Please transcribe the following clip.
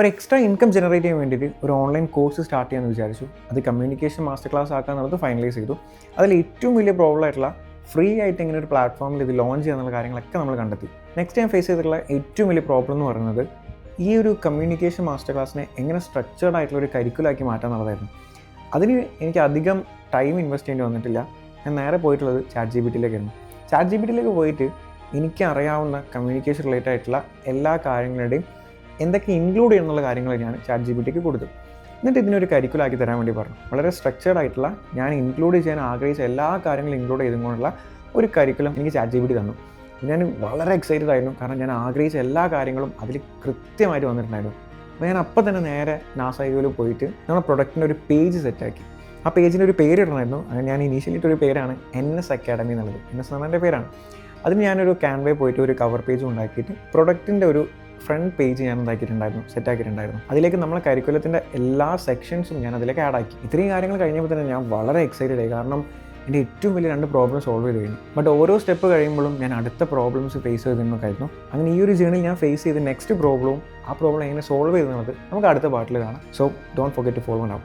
ഒരു extra income generate ചെയ്യാൻ വേണ്ടിയിട്ട് ഒരു ഓൺലൈൻ കോഴ്സ് സ്റ്റാർട്ട് ചെയ്യാമെന്ന് വിചാരിച്ചു. അത് കമ്മ്യൂണിക്കേഷൻ മാസ്റ്റർ ക്ലാസ് ആക്കാന്നുള്ളത് ഫൈനലൈസ് ചെയ്തു. അതിൽ ഏറ്റവും വലിയ പ്രോബ്ലം ആയിട്ടുള്ള ഫ്രീ ആയിട്ട് ഇങ്ങനെ ഒരു പ്ലാറ്റ്ഫോമിൽ ഇത് ലോഞ്ച് ചെയ്യാനുള്ള കാര്യങ്ങളൊക്കെ നമ്മൾ കണ്ടെത്തി. നെക്സ്റ്റ് ഞാൻ ഫേസ് ചെയ്തിട്ടുള്ള ഏറ്റവും വലിയ പ്രോബ്ലം എന്ന് പറയുന്നത് ഈ ഒരു കമ്മ്യൂണിക്കേഷൻ മാസ്റ്റർ ക്ലാസ്സിനെ എങ്ങനെ സ്ട്രക്ചേർഡ് ആയിട്ടുള്ള ഒരു കരിക്കുലാക്കി മാറ്റാൻ എന്നുള്ളതായിരുന്നു. അതിന് എനിക്ക് അധികം ടൈം ഇൻവെസ്റ്റ് ചെയ്യേണ്ടി വന്നിട്ടില്ല. ഞാൻ നേരെ പോയിട്ടുള്ളത് ChatGPTയിലേക്കായിരുന്നു. ChatGPTയിലേക്ക് പോയിട്ട് എനിക്ക് അറിയാവുന്ന കമ്മ്യൂണിക്കേഷൻ റിലേറ്റഡ് ആയിട്ടുള്ള എല്ലാ കാര്യങ്ങളുടെയും എന്തൊക്കെ ഇൻക്ലൂഡ് ചെയ്യുന്നുള്ള കാര്യങ്ങൾ ഞാൻ ChatGPTക്ക് കൊടുത്തു. എന്നിട്ട് ഇതിനൊരു കരിക്കുലാക്കി തരാൻ വേണ്ടി പറഞ്ഞു. വളരെ സ്ട്രക്ചേർഡ് ആയിട്ടുള്ള ഞാൻ ഇൻക്ലൂഡ് ചെയ്യാൻ ആഗ്രഹിച്ച എല്ലാ കാര്യങ്ങളും ഇൻക്ലൂഡ് ചെയ്തുകൊണ്ടുള്ള ഒരു കരിക്കുലം എനിക്ക് ChatGPT തന്നു. ഞാൻ വളരെ എക്സൈറ്റഡ് ആയിരുന്നു. കാരണം ഞാൻ ആഗ്രഹിച്ച എല്ലാ കാര്യങ്ങളും അതിൽ കൃത്യമായിട്ട് വന്നിട്ടുണ്ടായിരുന്നു. അപ്പോൾ ഞാൻ അപ്പം തന്നെ നേരെ നാസയിൽ പോയിട്ട് നമ്മുടെ പ്രൊഡക്റ്റിൻ്റെ ഒരു പേജ് സെറ്റാക്കി. ആ പേജിൻ്റെ ഒരു പേര് ഇടണമായിരുന്നു. അങ്ങനെ ഞാൻ ഇനീഷ്യലി ഇട്ടൊരു പേരാണ് NS അക്കാഡമി എന്നുള്ളത്. NS എന്ന് പറഞ്ഞ പേരാണ്. അതിന് ഞാനൊരു ക്യാൻവേ പോയിട്ട് ഒരു കവർ പേജും ഉണ്ടാക്കിയിട്ട് പ്രൊഡക്റ്റിൻ്റെ ഒരു ഫ്രണ്ട് പേജ് ഞാൻ സെറ്റാക്കിയിട്ടുണ്ടായിരുന്നു. അതിലേക്ക് നമ്മളെ കരിക്കുലത്തിൻ്റെ എല്ലാ സെക്ഷൻസും ഞാൻ അതിലേക്ക് ആഡ് ആക്കി. ഇത്രയും കാര്യങ്ങൾ കഴിഞ്ഞപ്പോൾ തന്നെ ഞാൻ വളരെ എക്സൈറ്റഡ് ആയി. കാരണം എൻ്റെ ഏറ്റവും വലിയ 2 പ്രോബ്ലം സോൾവ് ചെയ്ത് കഴിഞ്ഞു. ബട്ട് ഓരോ സ്റ്റെപ്പ് കഴിയുമ്പോഴും ഞാൻ അടുത്ത പ്രോബ്ലംസ് ഫേസ് ചെയ്തിരുന്നൊക്കെയായിരുന്നു. അങ്ങനെ ഈ ഒരു ജേണിയിൽ ഞാൻ ഫേസ് ചെയ്ത നെക്സ്റ്റ് പ്രോബ്ലവും ആ പ്രോബ്ലം എങ്ങനെ സോൾവ് ചെയ്തെന്നുള്ളത് നമുക്ക് അടുത്ത പാർട്ടിൽ കാണാം. So don't forget to follow now.